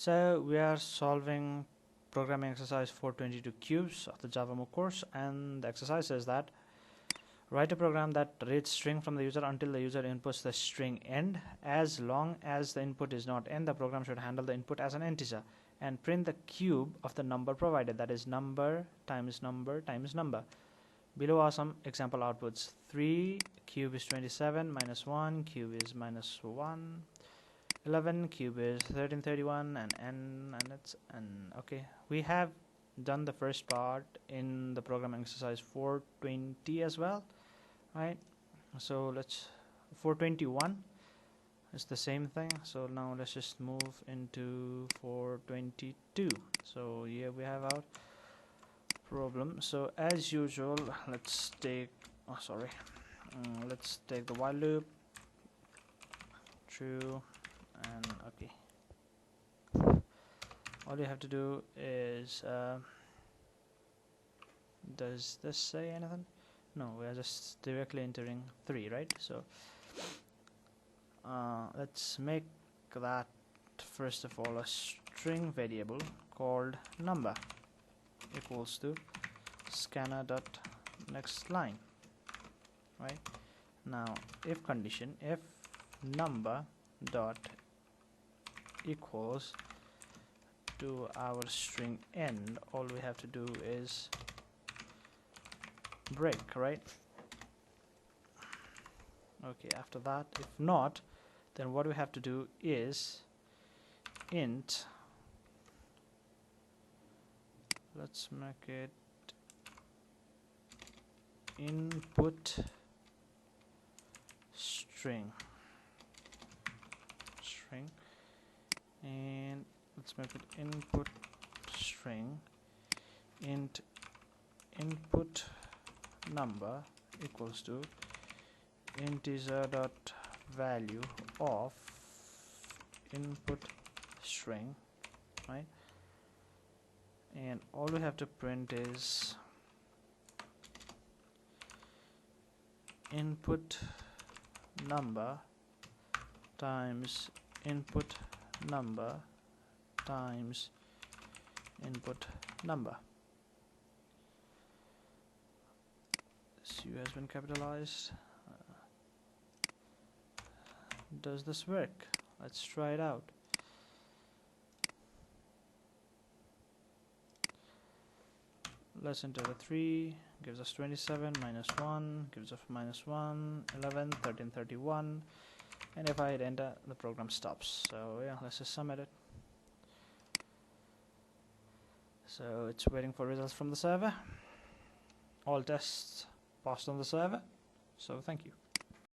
So we are solving programming exercise 422 cubes of the Java Mooc course, and the exercise says that write a program that reads string from the user until the user inputs the string end. As long as the input is not end, the program should handle the input as an integer and print the cube of the number provided, that is number times number times number. Below are some example outputs. 3 cube is 27, minus 1 cube is minus 1, 11 cube is 1331, and n, and it's n. Okay, we have done the first part in the programming exercise 420 as well, right? So let's 421 is the same thing. So now let's just move into 422. So here we have our problem. So as usual, let's take let's take the while loop, true, and okay. All you have to do is does this say anything? No, we are just directly entering 3, right? So let's make that first of all a string variable called number equals to scanner dot next line, right? Now if condition, if number dot equals to our string end, all we have to do is break, right? Okay, after that, if not, then what we have to do is int, let's make it input string, and let's make it input string int input number equals to integer dot value of input string, right? And all we have to print is input number times input number times input number. This U has been capitalized. Does this work? Let's try it out. Let's enter the 3, gives us 27, minus 1, gives us minus 1, 11, 1331, and if I hit enter, the program stops. So yeah, let's just submit it. So it's waiting for results from the server. All tests passed on the server, so thank you.